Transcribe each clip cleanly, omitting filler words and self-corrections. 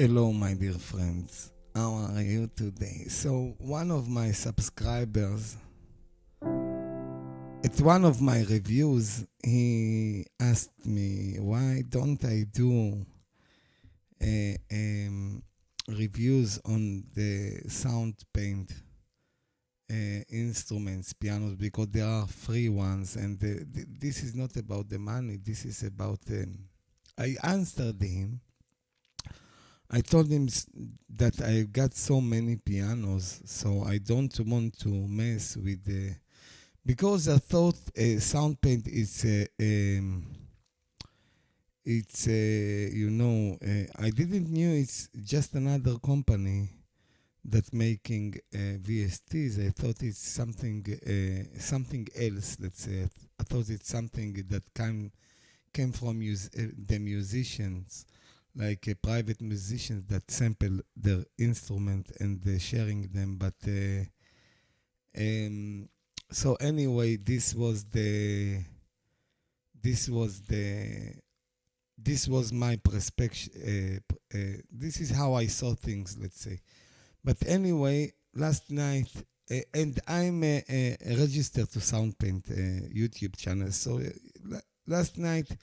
Hello, my dear friends. How are you today? So, one of my subscribers, at one of my reviews, he asked me, why don't I do uh, um, reviews on the sound paint instruments, pianos, because there are free ones, and this is not about the money, this is about. I answered him. I told him that I got so many pianos, so I don't want to mess with the. Because I thought sound paint is I didn't knew it's just another company that making VSTs. I thought it's something else. Let's say I thought it's something that came from the musicians, like private musicians that sample their instrument and sharing them. But so anyway, this was the this was my perspective. This is how I saw things. Let's say. But anyway, last night, and I'm registered to SoundPaint YouTube channel. So last night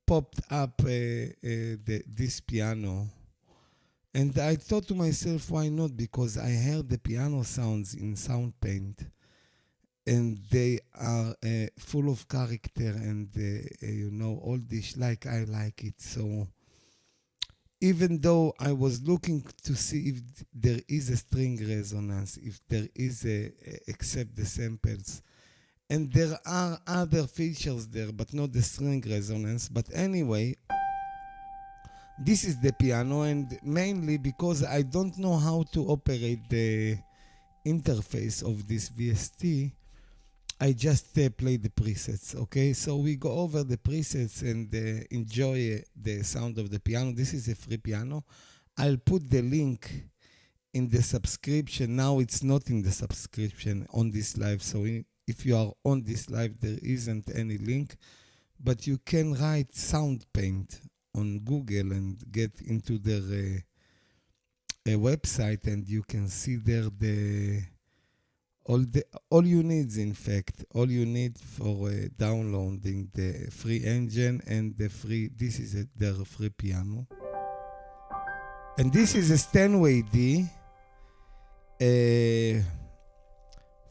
popped up this piano, and I thought to myself, why not? Because I heard the piano sounds in SoundPaint, and they are full of character, and all this like I like it. So even though I was looking to see if there is a string resonance, if there is except the samples, and there are other features there, but not the string resonance. But anyway, this is the piano, and mainly because I don't know how to operate the interface of this VST, I just play the presets, okay? So we go over the presets and enjoy the sound of the piano. This is a free piano. I'll put the link in the subscription. Now it's not in the subscription on this live. So if you are on this live, there isn't any link. But you can write Sound Paint on Google and get into their website, and you can see there all you need, in fact, all you need for downloading the free engine and the free. This is their free piano, and this is a STEINWAY D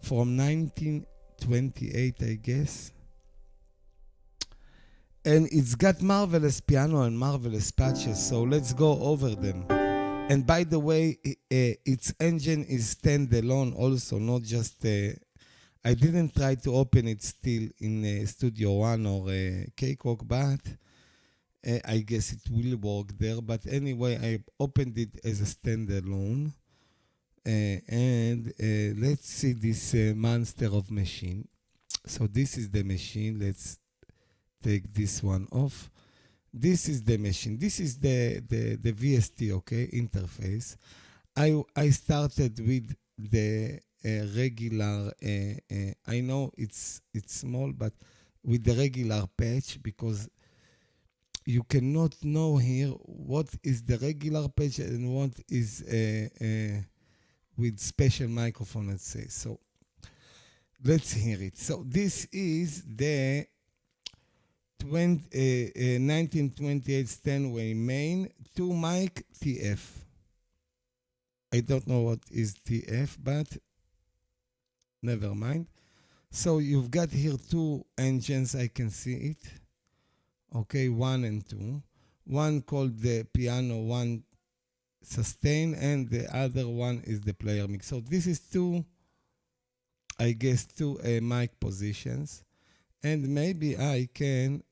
from 1928, I guess, and it's got marvelous piano and marvelous patches. So let's go over them. And by the way, its engine is standalone also, not just. I didn't try to open it still in Studio One or Cakewalk, but I guess it will work there. But anyway, I opened it as a standalone. And let's see this monster of machine. So this is the machine. Let's take this one off. This is the machine. This is the VST, okay, interface. I started with the regular. I know it's small, but with the regular patch, because you cannot know here what is the regular patch and what is with special microphone. Let's say so. Let's hear it. So this is the 1928 STEINWAY main 2 mic TF. I don't know what is TF, but never mind. So you've got here 2 engines, I can see it. Okay, 1 and 2. One called the piano, one sustain, and the other one is the player mix. So this is 2, I guess, 2 mic positions. And maybe I can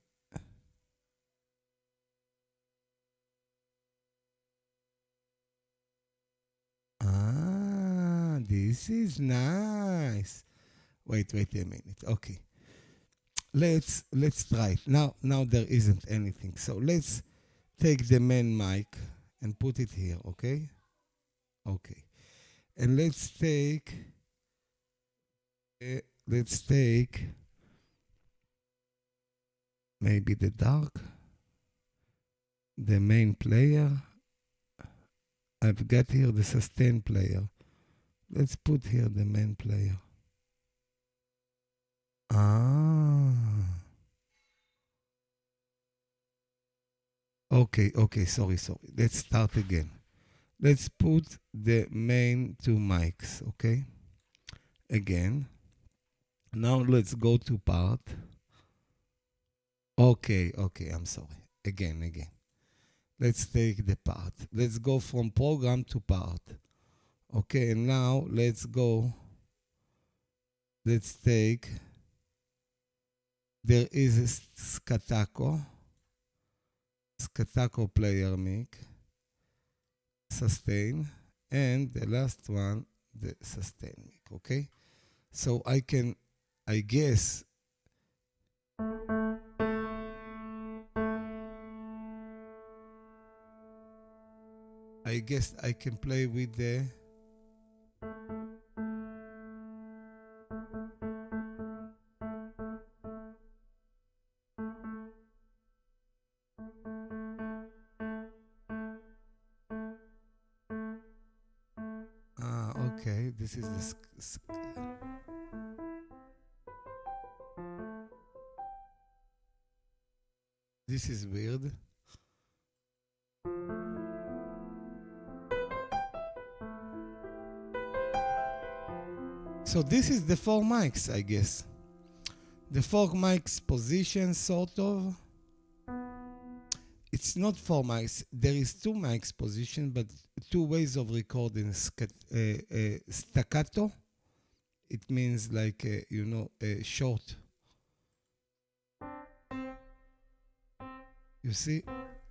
this is nice. Wait a minute. Okay. Let's try it. Now there isn't anything. So let's take the main mic and put it here, okay? Okay. And let's take maybe the dark, the main player. I've got here the sustain player. Let's put here the main player. Okay, sorry. Let's start again. Let's put the main two mics, okay? Again. Now let's go to part. Okay, I'm sorry. Again. Let's take the part. Let's go from program to part. Okay, and now let's go. Let's take. There is a Scataco player mic, sustain, and the last one, the sustain mic, okay? So I guess, I can play with the okay, this is the this is weird. So this is the 4 mics, I guess. The 4 mics position, sort of. It's not 4 mics. There is 2 mics position, but 2 ways of recording. Staccato. It means like, short. You see?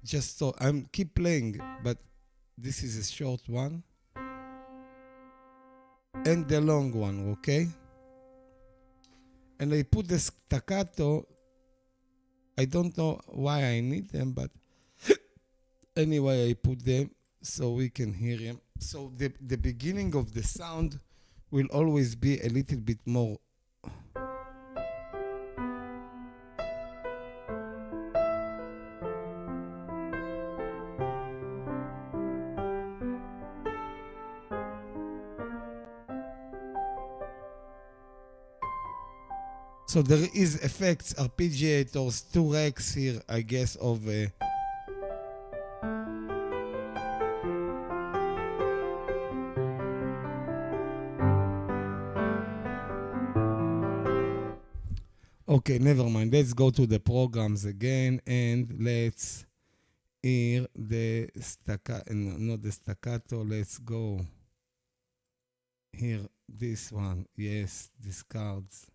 Just so I'm keep playing, but this is a short one. And the long one, okay? And I put the staccato. I don't know why I need them, but anyway, I put them so we can hear him. So the beginning of the sound will always be a little bit more. So there is effects, arpeggiators, 2 racks here, I guess, of okay, never mind. Let's go to the programs again and let's hear the staccato, not the staccato. Let's go here, this one. Yes, discards.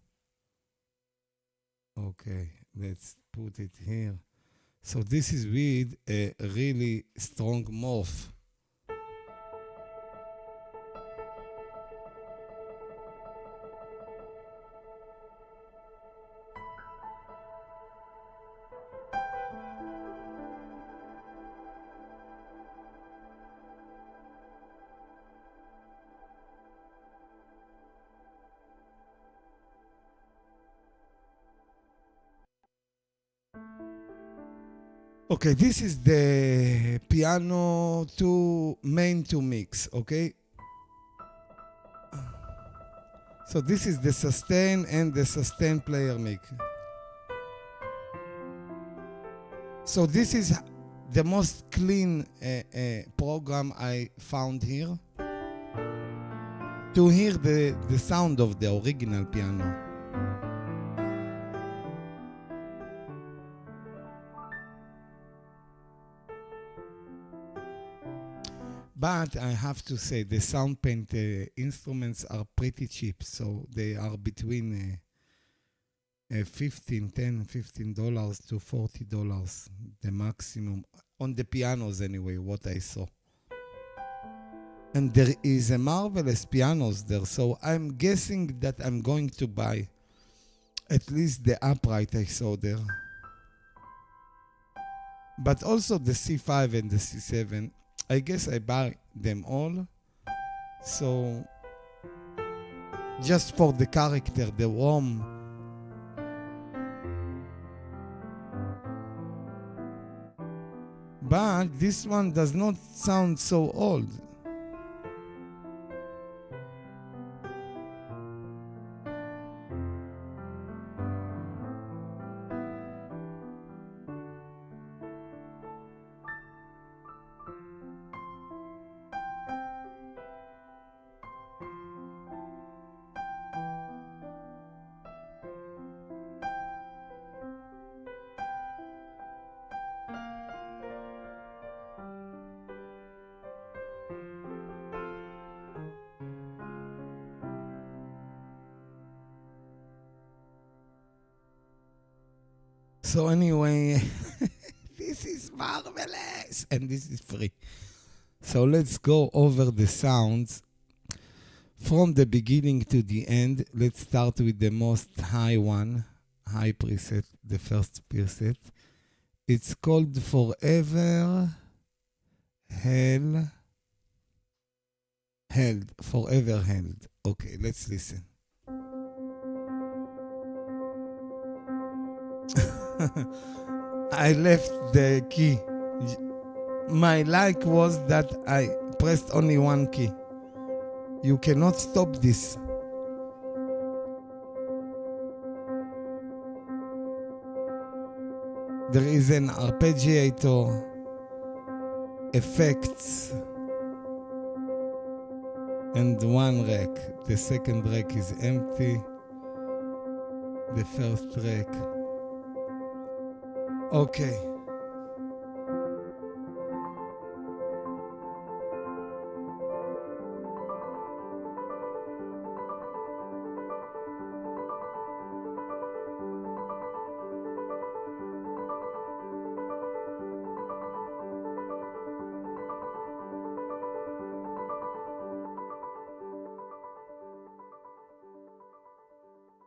Okay, let's put it here. So this is with a really strong morph. Okay, this is the piano main to mix, okay? So this is the sustain and the sustain player mic. So this is the most clean program I found here to hear the sound of the original piano. But I have to say the SoundPaint instruments are pretty cheap, so they are between $15 to $40, the maximum on the pianos anyway, what I saw. And there is a marvelous pianos there, so I'm guessing that I'm going to buy at least the upright I saw there. But also the C5 and the C7. I guess I buy them all. So just for the character, the warm. but this one does not sound so old. So anyway, this is marvelous and this is free. So let's go over the sounds from the beginning to the end. Let's start with the most high one, high preset, the first preset. It's called Forever Held. Forever Held. Okay, let's listen. I left the key. My like was that I pressed only one key. You cannot stop this. There is an arpeggiator, effects, and one rack. The second rack is empty. The first rack. Okay.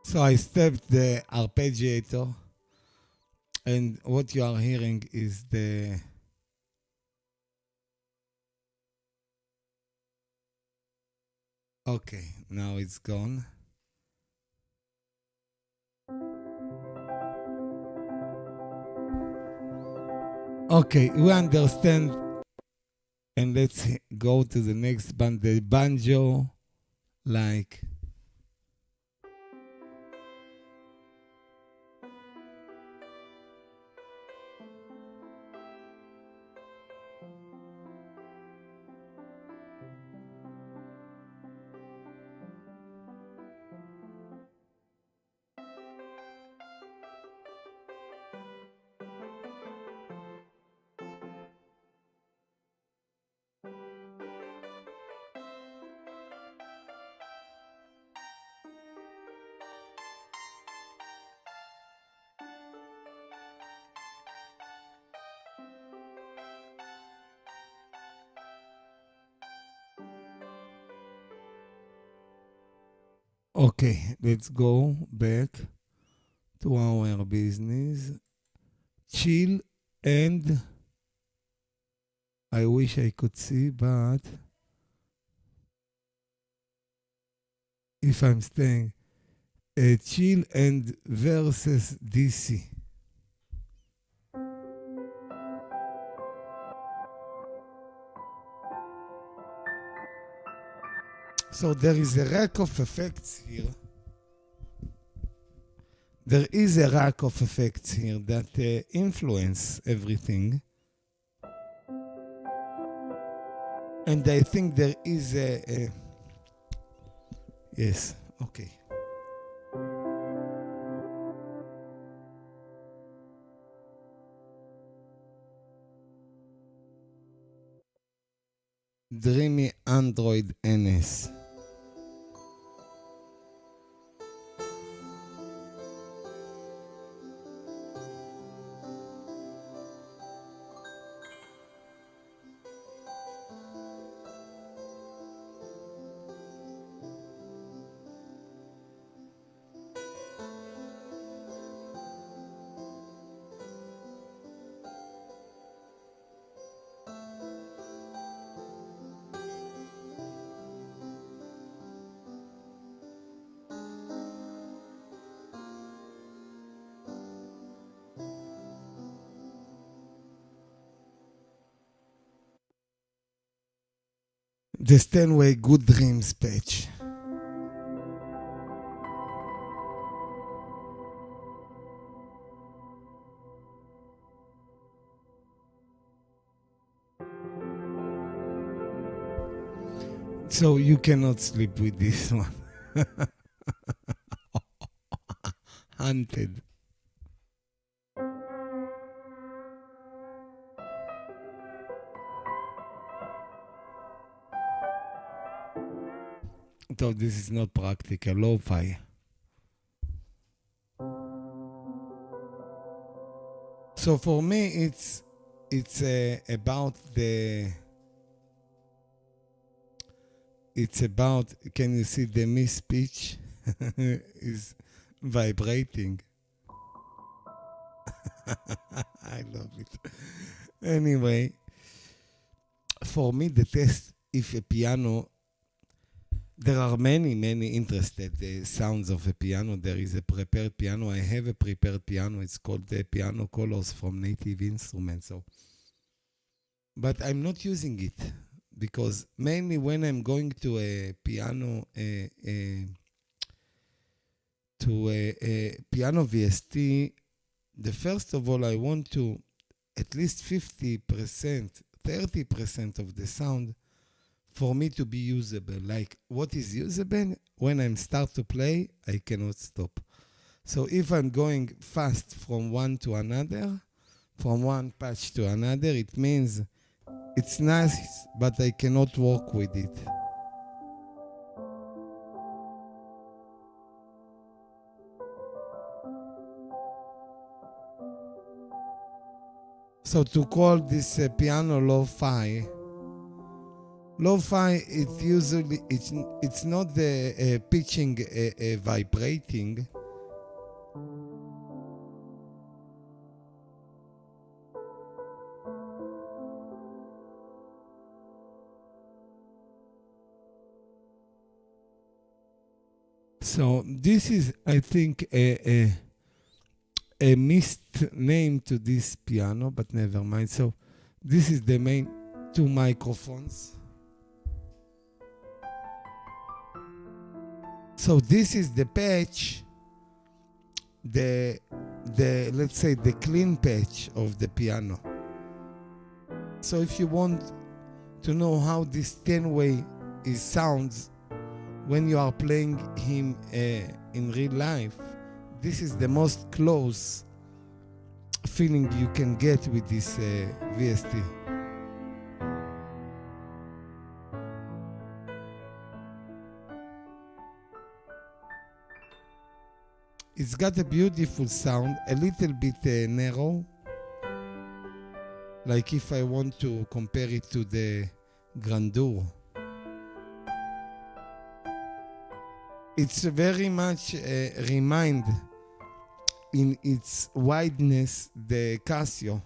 So I stepped the arpeggiator, and what you are hearing is the okay, now it's gone. Okay, we understand, and let's go to the next band, the banjo, like. Okay, let's go back to our business. Chill, and I wish I could see, but if I'm staying, chill and versus DC. So there is a rack of effects here. There is a rack of effects here that influence everything. And I think there is a yes, okay. Dreamy Android NS. the STEINWAY Good Dreams patch. So you cannot sleep with this one. Hunted. So this is not practical, lo-fi. So for me, it's about the. It's about. Can you see the miss pitch is vibrating? I love it. Anyway, for me, the test if a piano. There are many interested sounds of a piano. There is a prepared piano. I have a prepared piano. It's called the Piano Colors from Native Instruments. So, but I'm not using it because mainly when I'm going to a piano, to a piano VST, the first of all I want to at least 50%, 30% of the sound for me to be usable. Like, what is usable? When I start to play, I cannot stop. So if I'm going fast from one to another, from one patch to another, it means it's nice, but I cannot work with it. So to call this piano lo-fi, lo-fi, it's not the pitching vibrating. So this is, I think, a missed name to this piano, but never mind. So this is the main two microphones. So this is the patch, the let's say the clean patch of the piano. So if you want to know how this STEINWAY sounds when you are playing him in real life, this is the most close feeling you can get with this VST. It's got a beautiful sound, a little bit narrow. Like if I want to compare it to the grandeur. It's very much remind in its wideness the Casio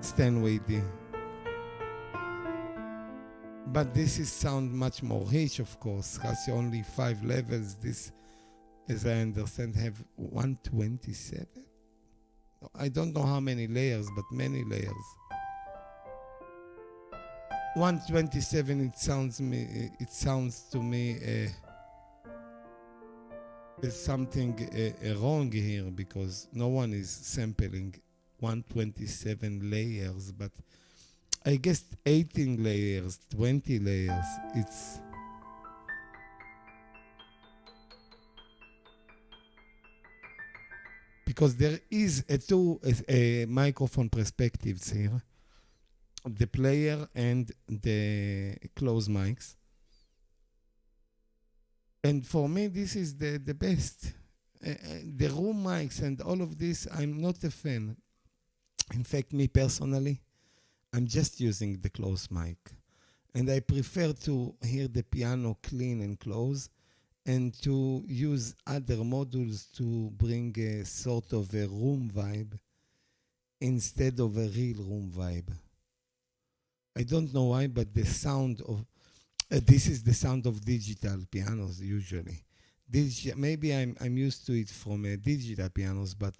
STEINWAY D. But this is sound much more rich, of course. Casio only 5 levels. This, as I understand, have 127. I don't know how many layers, but many layers. 127. It sounds to me there's something wrong here because no one is sampling 127 layers, but I guess 18 layers, 20 layers. It's because there is a microphone perspectives here, the player and the closed mics. And for me, this is the best. The room mics and all of this, I'm not a fan. In fact, me personally, I'm just using the closed mic. And I prefer to hear the piano clean and close and to use other modules to bring a sort of a room vibe instead of a real room vibe. I don't know why, but the sound of this is the sound of digital pianos usually. Maybe I'm used to it from digital pianos, but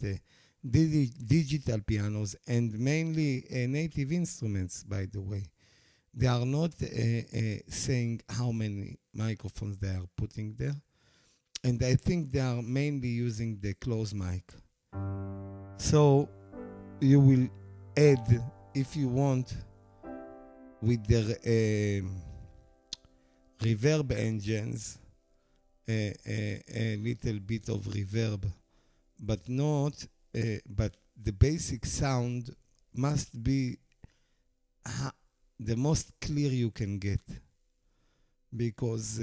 digital pianos and mainly native instruments, by the way, They are not saying how many microphones they are putting there. And I think they are mainly using the close mic. So you will add, if you want, with the reverb engines, a little bit of reverb, but not, but the basic sound must be the most clear you can get, because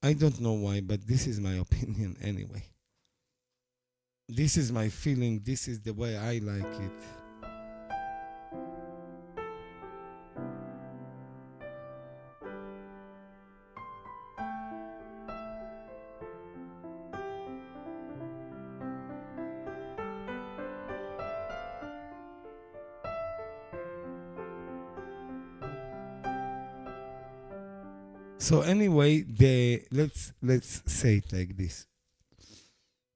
I don't know why, but this is my opinion anyway. This is my feeling. This is the way I like it. So anyway, let's say it like this.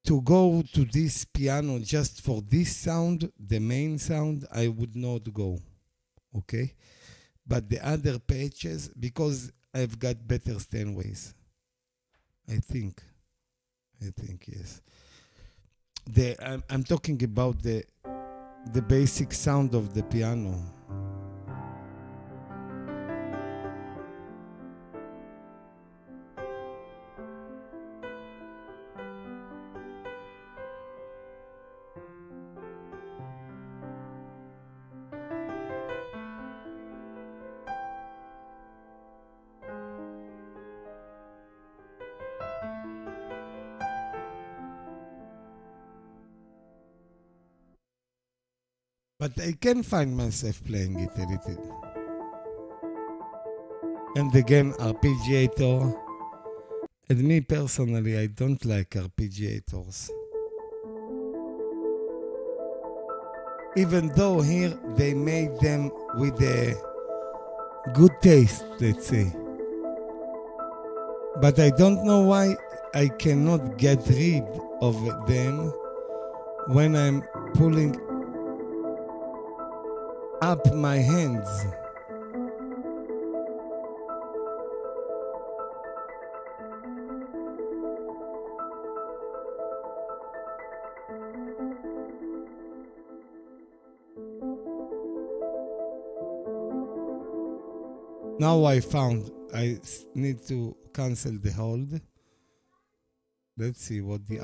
To go to this piano just for this sound, the main sound, I would not go. Okay? But the other patches, because I've got better Steinways. I think, yes. I'm talking about the basic sound of the piano. But I can find myself playing it a little. And again, arpeggiator. And me personally, I don't like arpeggiators. Even though here they made them with a good taste, let's say. But I don't know why I cannot get rid of them when I'm pulling up my hands. Now I found I need to cancel the hold. Let's see what the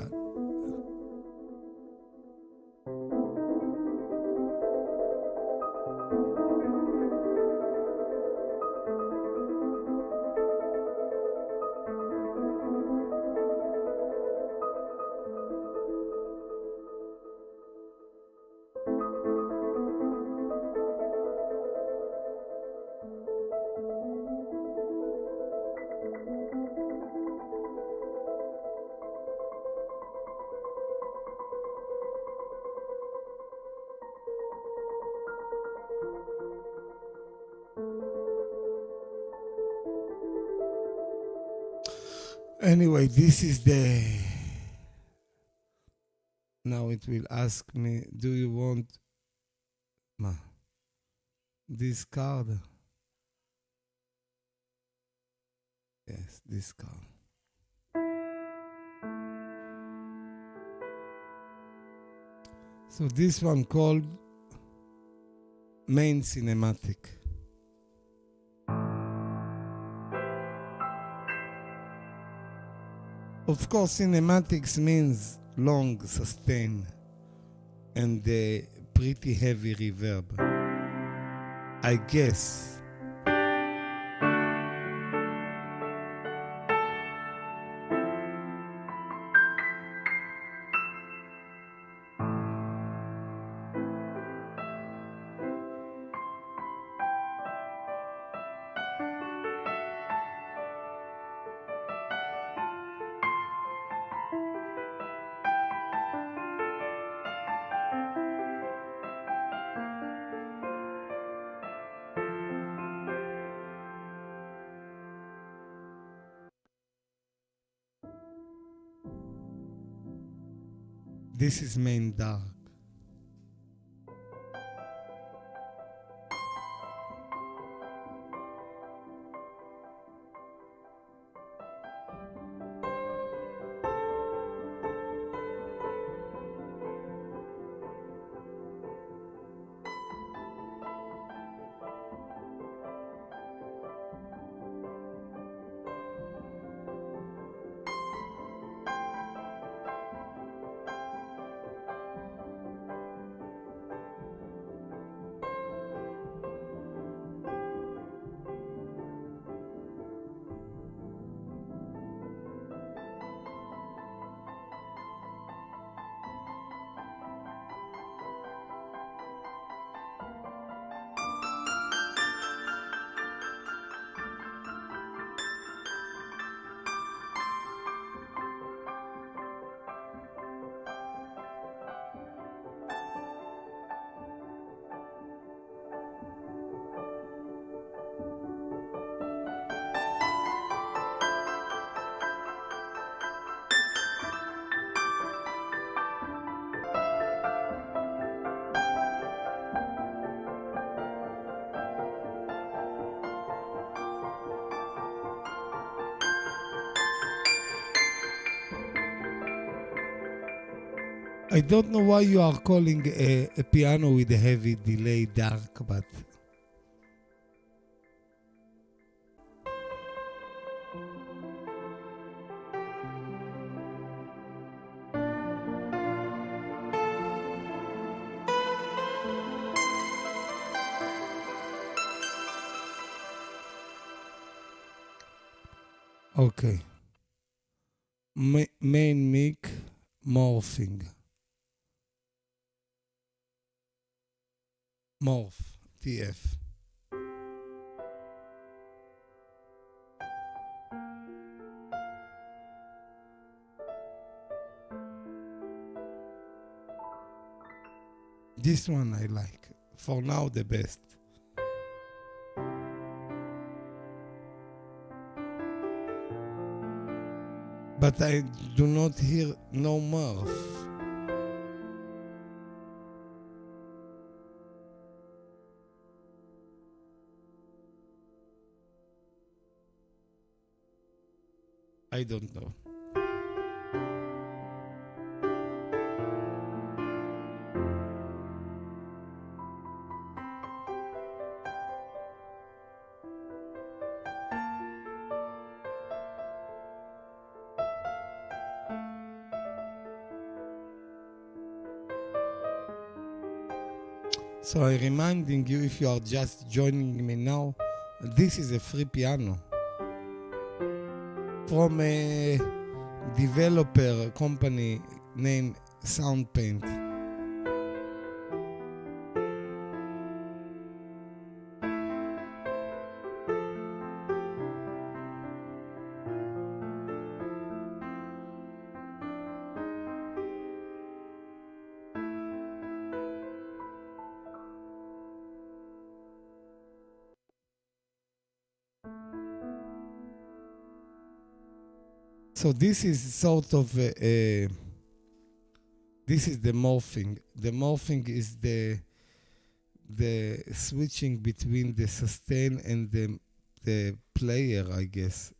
Anyway, this is the... Now it will ask me, do you want this card? Yes, this card. So this one called Main Cinematic. Of course, cinematics means long, sustain, and pretty heavy reverb. I guess. This is main dark. I don't know why you are calling a piano with a heavy delay dark, but okay. Main mic morphing. Morph. TF. This one I like. For now, the best. But I do not hear no morph. I don't know. So I'm reminding you, if you are just joining me now, this is a free piano from a developer company named SoundPaint. So this is sort of this is the morphing. The morphing is the switching between the sustain and the player, I guess.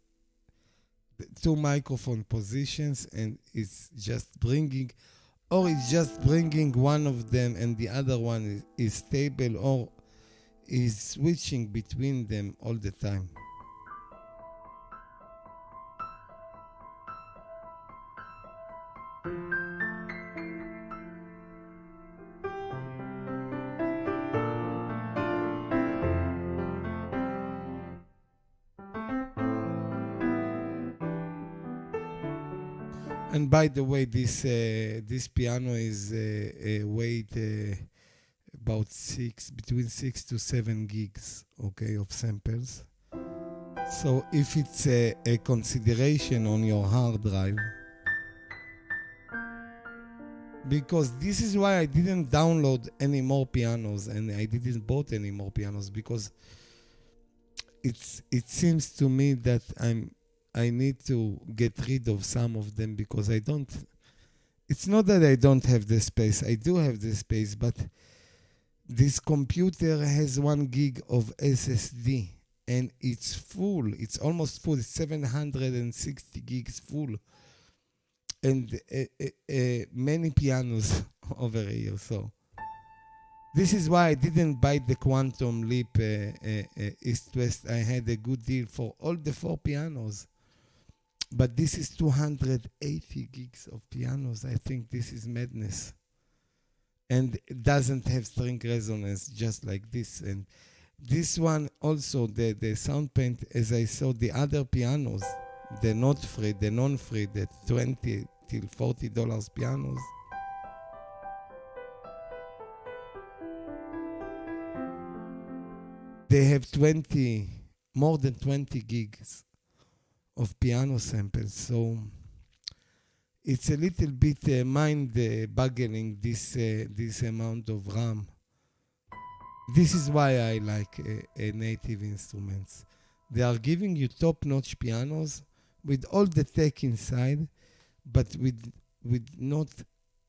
The two microphone positions, and it's just bringing, or it's just bringing one of them and the other one is stable, or is switching between them all the time. And by the way, this piano is weight about between 6 to 7 gigs, okay, of samples. So if it's a consideration on your hard drive, because this is why I didn't download any more pianos and I didn't bought any more pianos, because it seems to me that I need to get rid of some of them, because I don't. It's not that I don't have the space. I do have the space, but this computer has 1 gig of SSD and it's full. It's almost full. It's 760 gigs full. And many pianos over here. So this is why I didn't buy the Quantum Leap East-West. I had a good deal for all the 4 pianos. But this is 280 gigs of pianos. I think this is madness. And it doesn't have string resonance, just like this. And this one also, the SoundPaint, as I saw the other pianos, the not free, the non-free, the $20 till $40 pianos, they have more than 20 gigs of piano samples. So it's a little bit mind-boggling, this amount of RAM. This is why I like native instruments. They are giving you top-notch pianos with all the tech inside, but with not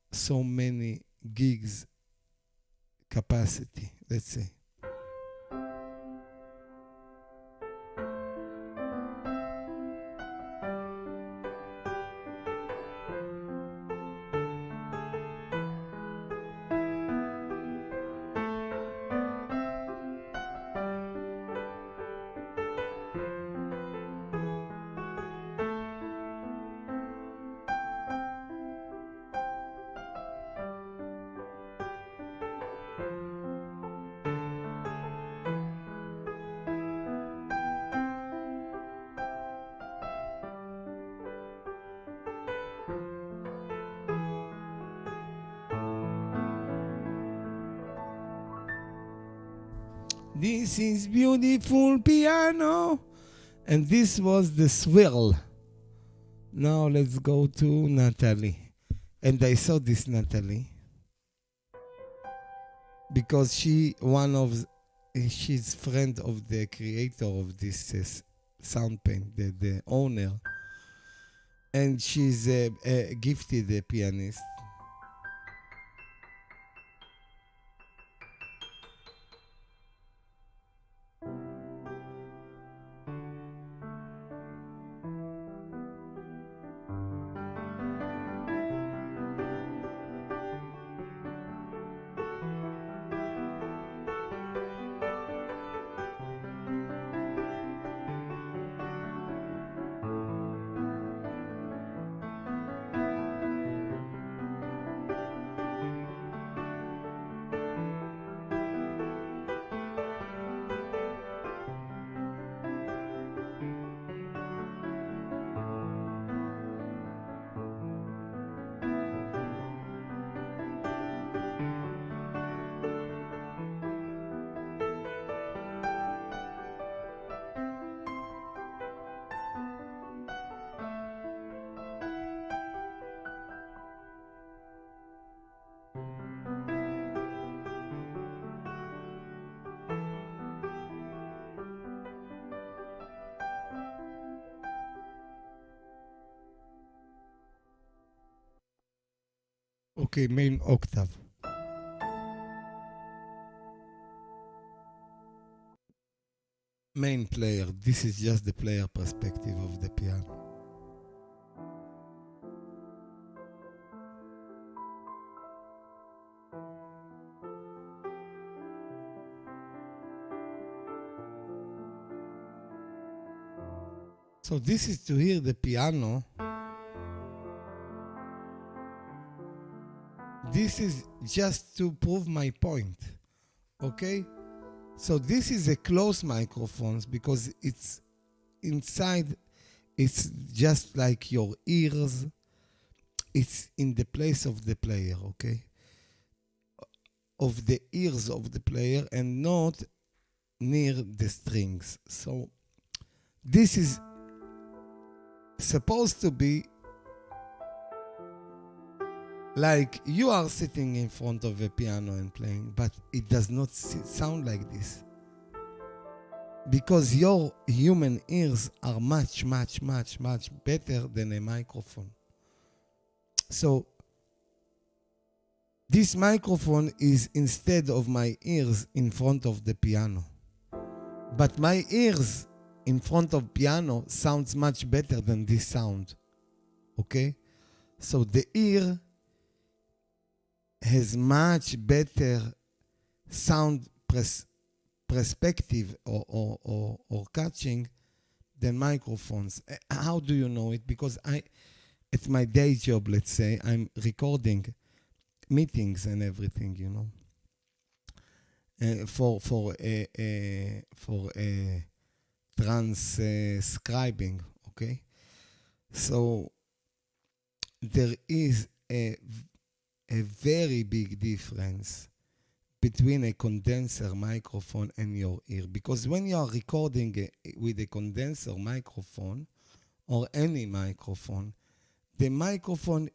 so many gigs capacity, let's say. This is beautiful piano. And this was the swirl. Now let's go to Natalie. And I saw this Natalie because she's friend of the creator of this sound pen, the owner. And she's a gifted pianist. Okay, main octave. Main player. This is just the player perspective of the piano. So this is to hear the piano. This is just to prove my point, okay? So this is a closed microphone because it's inside, it's just like your ears. It's in the place of the player, okay? Of the ears of the player and not near the strings. So this is supposed to be like you are sitting in front of a piano and playing, but it does not sound like this. Because your human ears are much, much, much, much better than a microphone. So this microphone is instead of my ears in front of the piano. But my ears in front of piano sounds much better than this sound. Okay? So the ear has much better sound perspective or catching than microphones. How do you know it? Because it's my day job, let's say, I'm recording meetings and everything, you know, for transcribing, okay? So there is a very big difference between a condenser microphone and your ear. Because when you are recording with a condenser microphone or any microphone, the microphone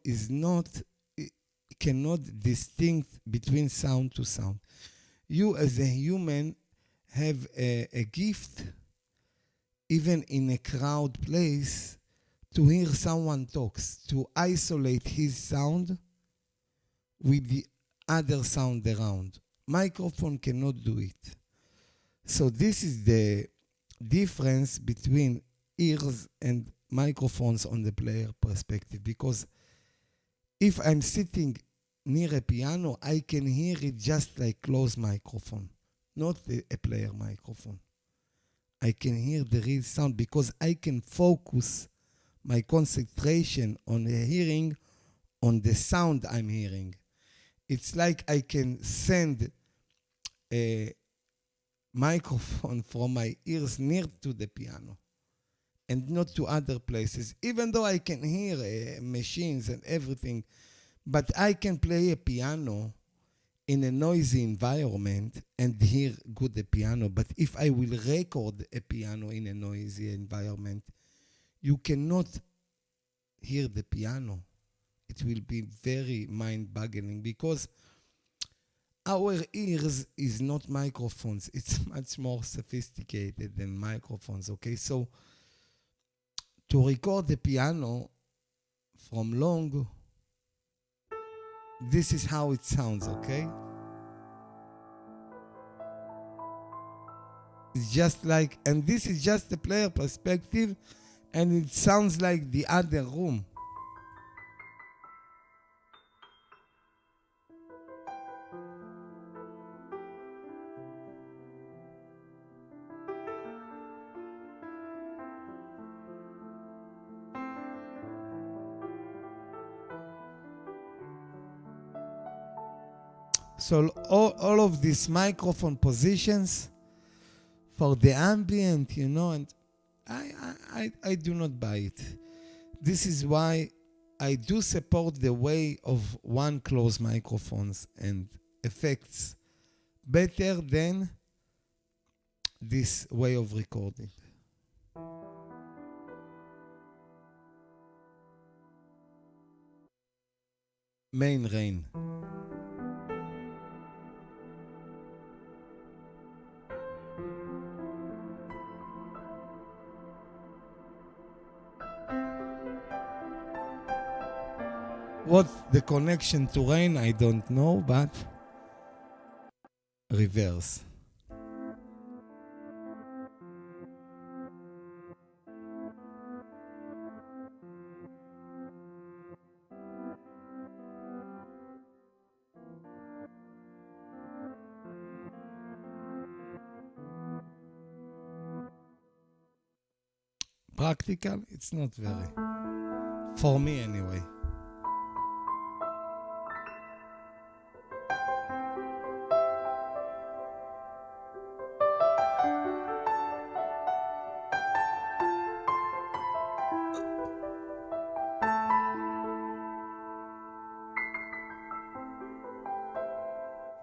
cannot distinct between sound to sound. You as a human have a gift, even in a crowd place, to hear someone talks, to isolate his sound with the other sound around. Microphone cannot do it. So this is the difference between ears and microphones on the player perspective. Because if I'm sitting near a piano, I can hear it just like closed microphone, not a player microphone. I can hear the real sound because I can focus my concentration on the hearing, on the sound I'm hearing. It's like I can send a microphone from my ears near to the piano and not to other places, even though I can hear machines and everything, but I can play a piano in a noisy environment and hear good the piano. But if I will record a piano in a noisy environment, you cannot hear the piano. It will be very mind-boggling because our ears is not microphones. It's much more sophisticated than microphones, okay? So to record the piano from long, this is how it sounds, okay? It's just like, and this is just the player perspective, and it sounds like the other room. So all of these microphone positions for the ambient, and I do not buy it. This is why I do support the way of one close microphones and effects better than this way of recording. Main rain. What's the connection to rain? I don't know, but reverse. Practical? It's not very. For me, anyway.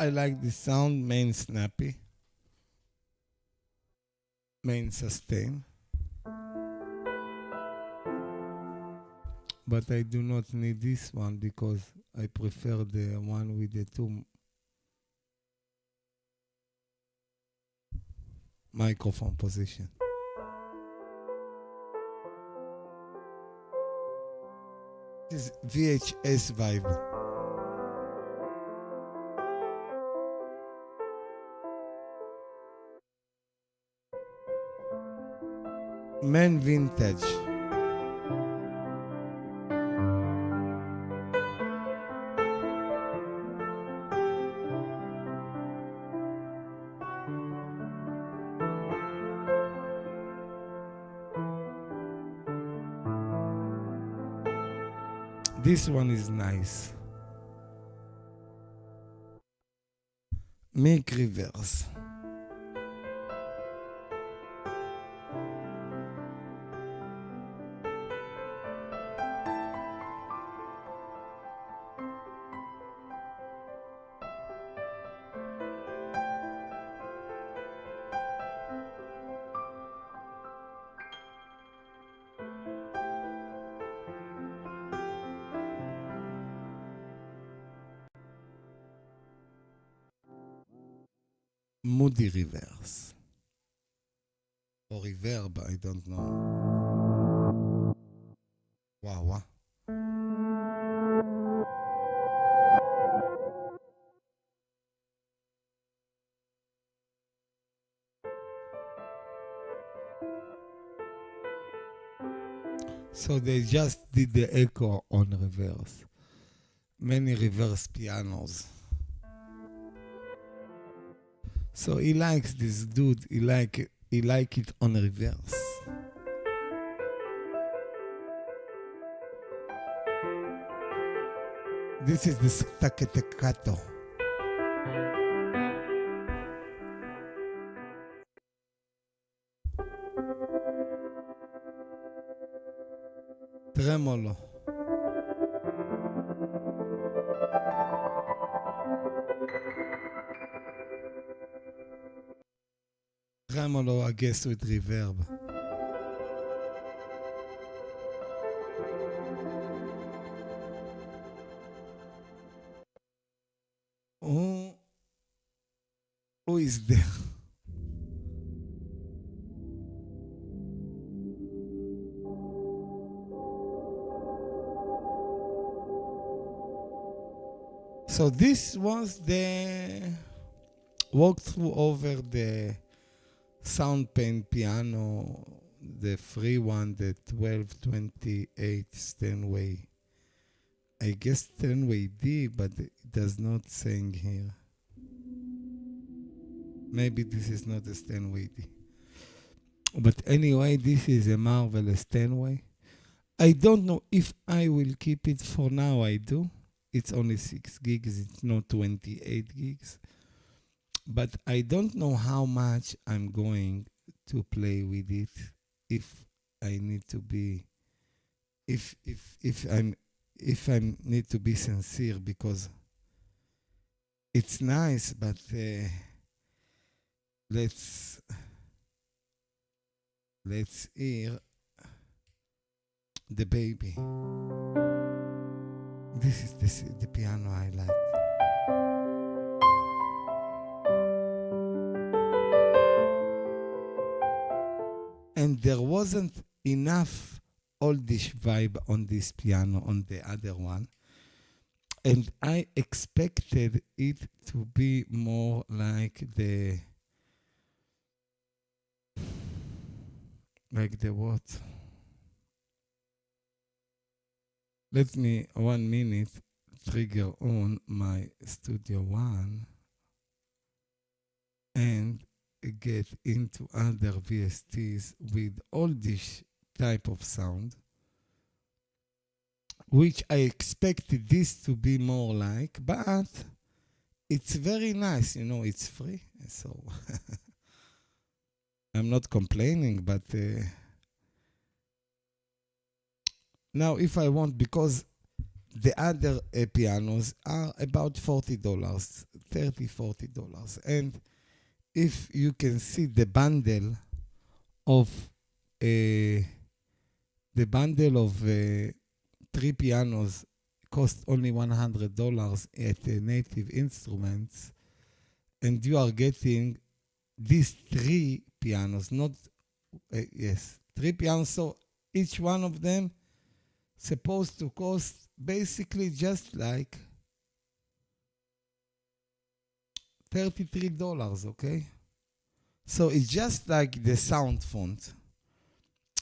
I like the sound, main snappy, main sustain. But I do not need this one because I prefer the one with the two microphone position. This is VHS vibe. Men vintage. This one is nice. Make reverse. Moody reverse. Or reverb, I don't know. Wow. So they just did the echo on reverse. Many reverse pianos. So he likes this dude. He like it on reverse. This is the staccato. Tremolo. Tremolo, I guess, with reverb. Who, who is there? So this was the walkthrough over the sound pane piano, the free one, the 1228 Steinway. I guess Steinway D, but it does not sing here. Maybe this is not a Steinway D. But anyway, this is a marvelous Steinway. I don't know if I will keep it. For now, I do. It's only 6 gigs, it's not 28 gigs. But I don't know how much I'm going to play with it if I need to be if I need to be sincere, because it's nice, but let's hear the baby. This is the piano I like. And there wasn't enough oldish vibe on this piano on the other one. And I expected it to be more like the what? Let me 1 minute trigger on my Studio One and get into other VSTs with oldish type of sound, which I expected this to be more like, but it's very nice, it's free, so I'm not complaining, but now if I want, because the other pianos are about $40, $30-$40, and if you can see the bundle of 3 pianos cost only $100 at Native Instruments, and you are getting these 3 pianos, not 3 pianos, so each one of them supposed to cost basically just like $33, okay? So it's just like the sound font.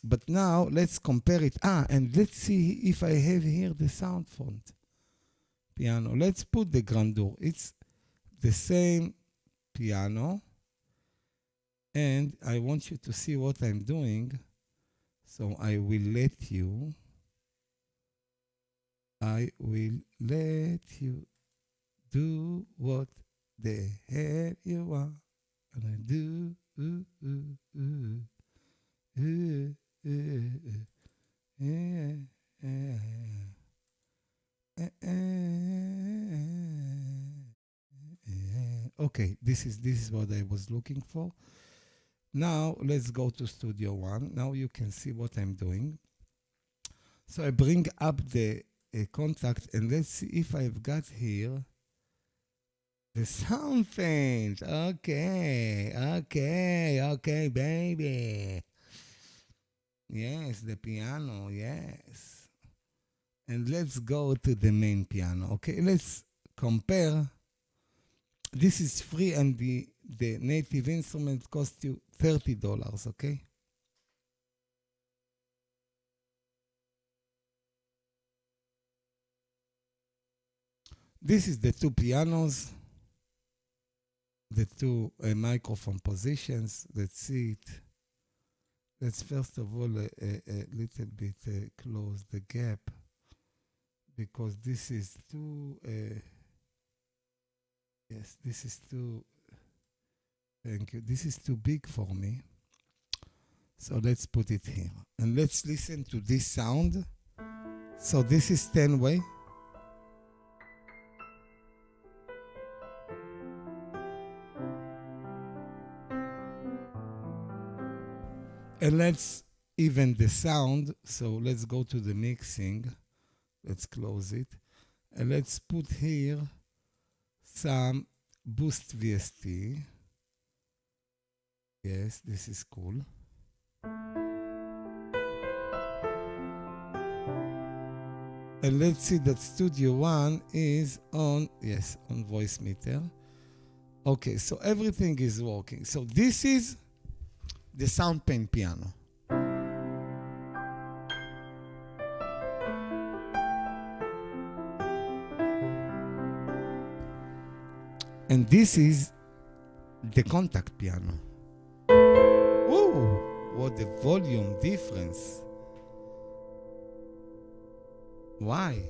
But now let's compare it. And let's see if I have here the sound font piano. Let's put the grandeur. It's the same piano. And I want you to see what I'm doing. So I will let you do what the hell you want. And I do. Okay, this is what I was looking for. Now let's go to Studio One. Now you can see what I'm doing. So I bring up the contact, and let's see if I've got here the sound fence. Okay, baby. Yes, the piano, yes. And let's go to the main piano. Okay, let's compare. This is free, and the Native Instrument costs you $30, okay? This is the 2 pianos, the 2 microphone positions. Let's see it. Let's first of all a little bit close the gap, because this is too, this is too, thank you. This is too big for me. So let's put it here. And let's listen to this sound. So this is Steinway. And let's even the sound. So let's go to the mixing. Let's close it. And let's put here some boost VST. Yes, this is cool. And let's see that Studio One is on, yes, on voice meter. Okay, so everything is working. So this is the sound pane piano. And this is the contact piano. Whoa, what a volume difference. Why?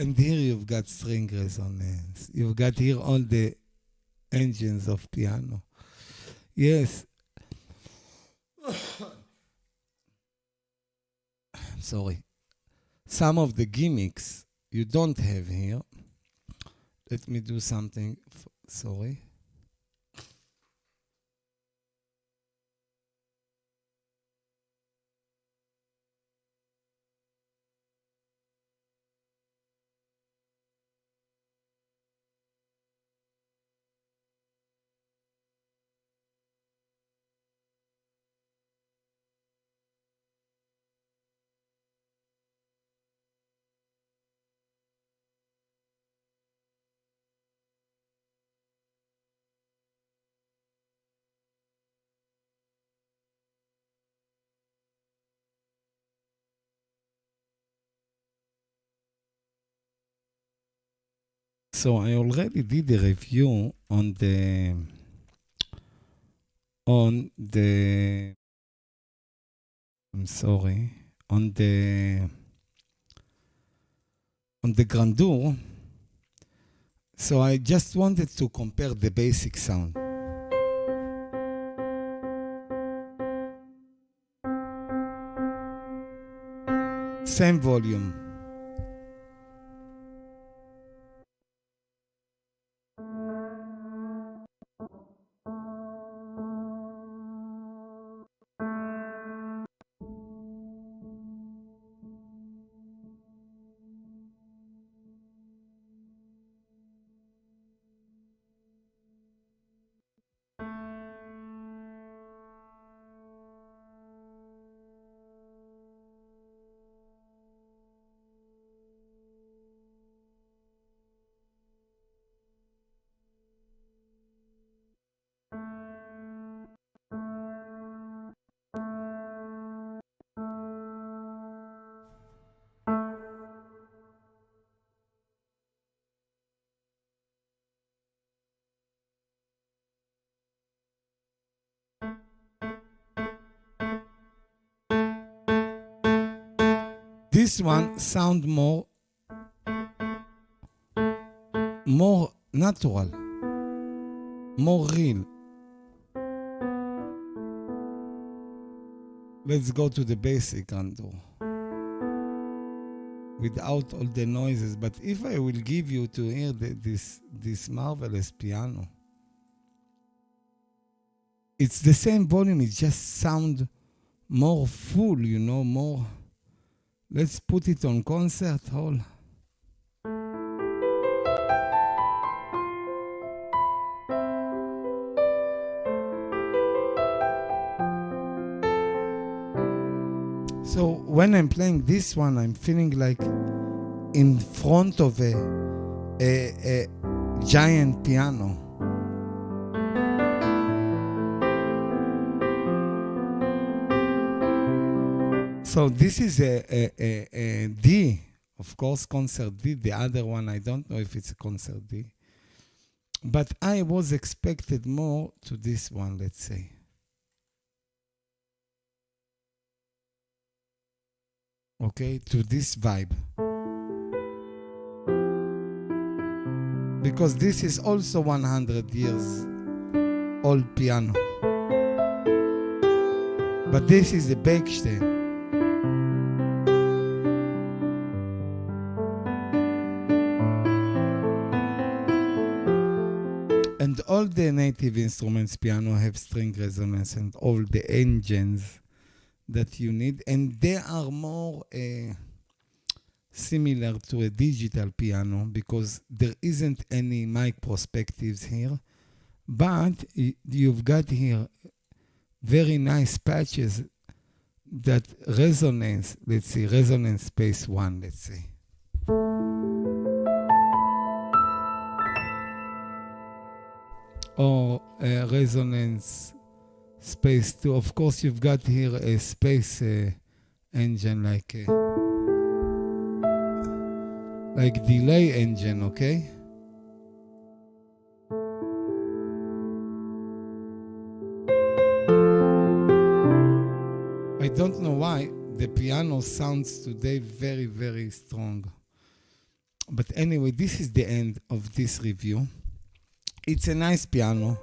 And here you've got string resonance. You've got here all the engines of piano. Yes. Sorry. Some of the gimmicks you don't have here. Let me do something. Sorry. So I already did a review on the I'm sorry, on the grandeur. So I just wanted to compare the basic sound. Same volume. This one sound more natural, more real. Let's go to the basic grandeur without all the noises. But if I will give you to hear this marvelous piano, it's the same volume, it just sound more full, you know, more. Let's put it on concert hall. So when I'm playing this one, I'm feeling like in front of a giant piano. So this is a D, of course, concert D. The other one, I don't know if it's a concert D. But I was expected more to this one, let's say. Okay, to this vibe. Because this is also 100 years old piano. But this is a Bechstein. And all the native instruments piano have string resonance and all the engines that you need. And they are more similar to a digital piano because there isn't any mic perspectives here. But you've got here very nice patches that resonance, let's say, resonance space 1, let's say. Or resonance space 2. Of course, you've got here a space engine like delay engine, okay? I don't know why the piano sounds today very, very strong. But anyway, this is the end of this review. It's a nice piano.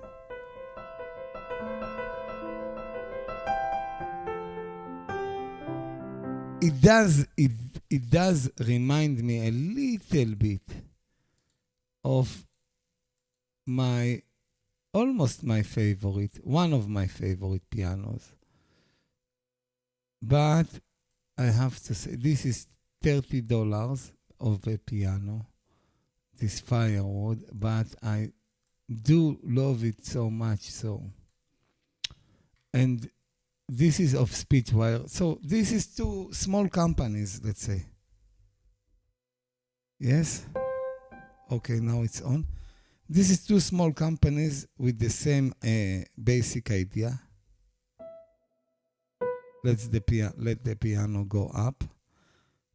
It does remind me a little bit of almost my favorite, one of my favorite pianos. But I have to say, this is $30 of a piano, this firewood, but I do love it so much so. And this is of Spitfire. So this is two small companies, let's say. Yes? Okay, now it's on. This is two small companies with the same basic idea. Let the piano go up.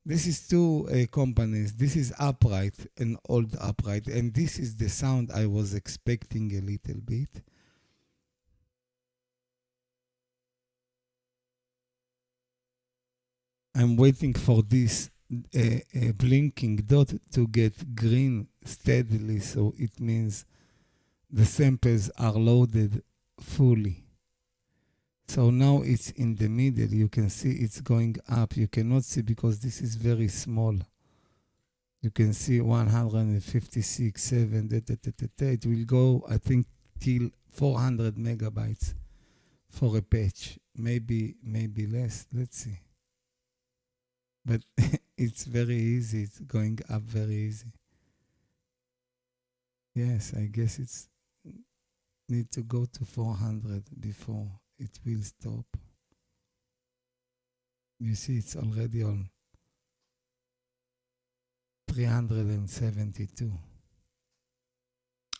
This is two companies. This is upright, an old upright, and this is the sound I was expecting a little bit. I'm waiting for this blinking dot to get green steadily, so it means the samples are loaded fully. So now it's in the middle. You can see it's going up. You cannot see because this is very small. You can see 156, 7, it will go, I think, till 400 megabytes for a patch. Maybe less. Let's see. But it's very easy. It's going up very easy. Yes, I guess it's need to go to 400 before it will stop. You see, it's already on 372.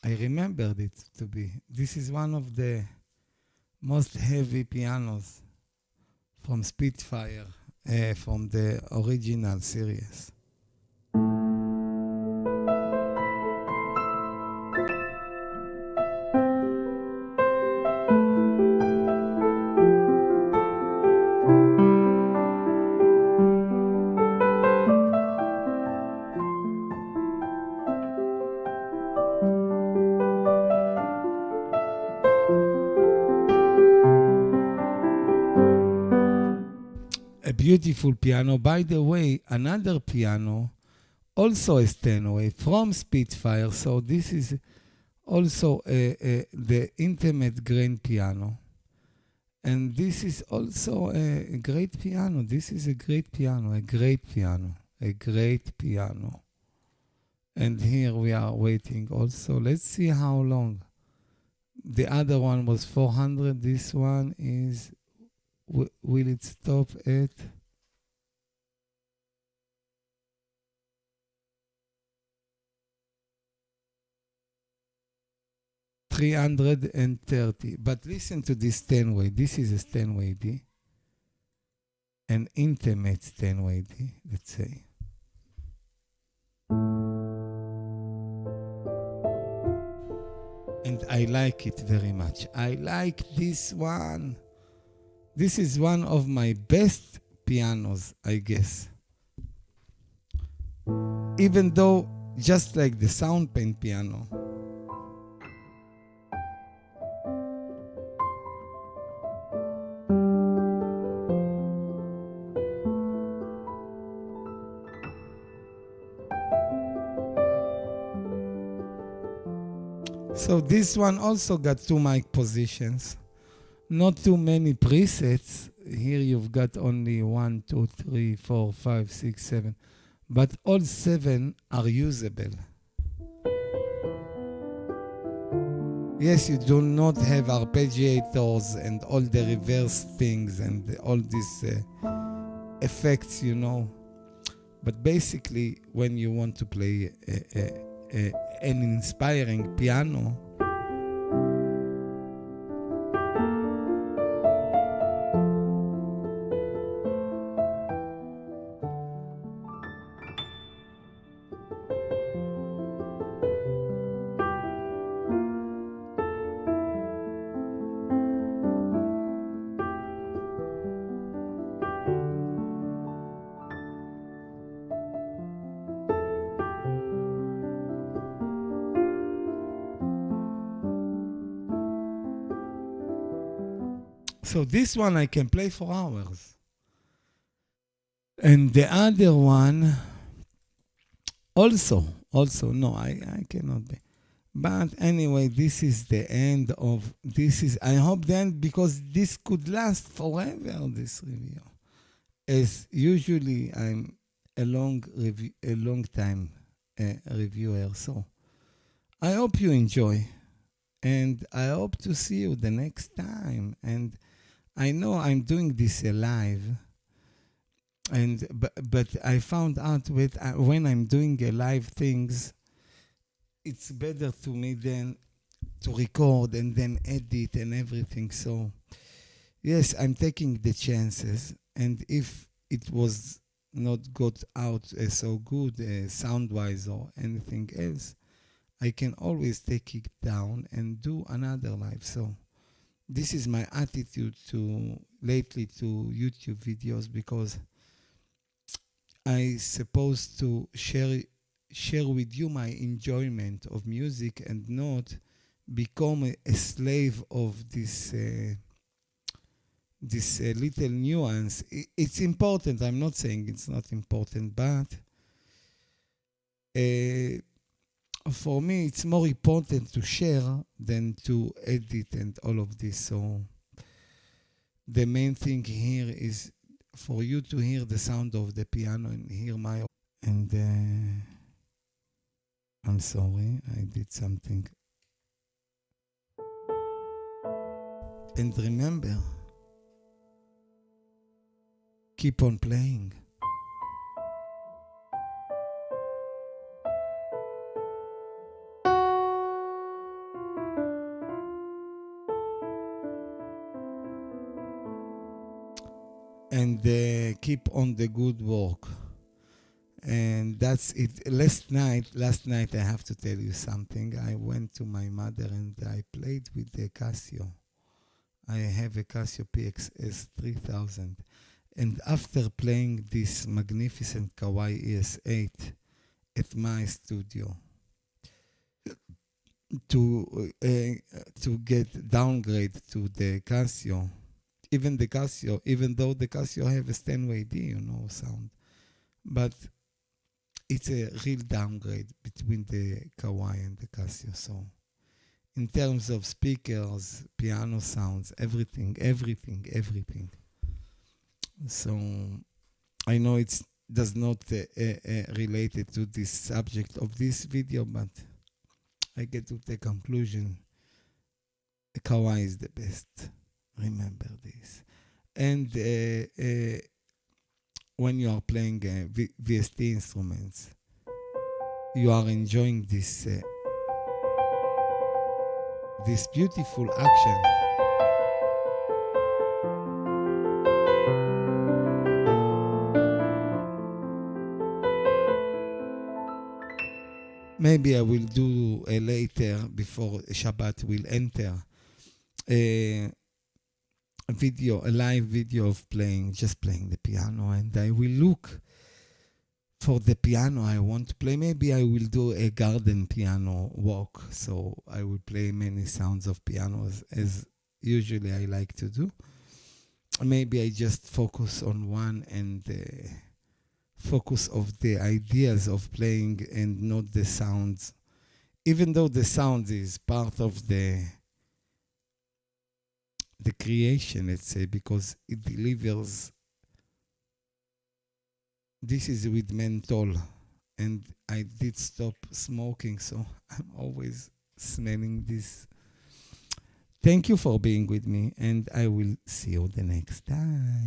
I remembered it to be. This is one of the most heavy pianos from Spitfire, from the original series. A beautiful piano. By the way, another piano, also a Steinway from Spitfire. So this is also the intimate grain piano. And this is also a great piano. This is a great piano, a great piano, a great piano. And here we are waiting also. Let's see how long. The other one was 400. This one is... will it stop at 330? But listen to this Steinway. This is a Steinway D, an intimate Steinway D, let's say. and I like it very much. I like this one. This is one of my best pianos, I guess. Even though, just like the sound pen piano, so this one also got 2 mic positions. Not too many presets. Here you've got only 1, 2, 3, 4, 5, 6, 7. But all 7 are usable. Yes, you do not have arpeggiators and all the reverse things and all these effects, you know. But basically, when you want to play an inspiring piano, so this one I can play for hours. And the other one, also, no, I cannot be. But anyway, this is the end of, I hope then, because this could last forever, this review. As usually, I'm a long time reviewer, so I hope you enjoy. And I hope to see you the next time. And I know I'm doing this live, but I found out when I'm doing live things, it's better to me than to record and then edit and everything. So yes, I'm taking the chances, and if it was not got out so good sound-wise or anything else, I can always take it down and do another live. So this is my attitude lately to YouTube videos, because I supposed to share with you my enjoyment of music and not become a slave of this little nuance. It's important. I'm not saying it's not important, but for me, it's more important to share than to edit and all of this. So the main thing here is for you to hear the sound of the piano and hear my... And I'm sorry, I did something. And remember, keep on playing. And keep on the good work. And that's it. Last night I have to tell you something. I went to my mother and I played with the Casio. I have a Casio PXS 3000. And after playing this magnificent Kawai ES8 at my studio, to get downgrade to the Casio, even though the Casio have a STEINWAY D, sound, but it's a real downgrade between the Kawai and the Casio. So in terms of speakers, piano sounds, everything. So I know it does not related to this subject of this video, but I get to the conclusion, Kawai is the best. Remember this. And when you are playing VST instruments, you are enjoying this beautiful action. Maybe I will do do later, before Shabbat will enter, a a live video of just playing the piano, and I will look for the piano I want to play. Maybe I will do a garden piano walk, so I will play many sounds of pianos as usually I like to do. Maybe I just focus on one and focus of the ideas of playing and not the sounds, even though the sound is part of the creation, let's say, because it delivers. This is with menthol, and I did stop smoking, so I'm always smelling this. Thank you for being with me, and I will see you the next time.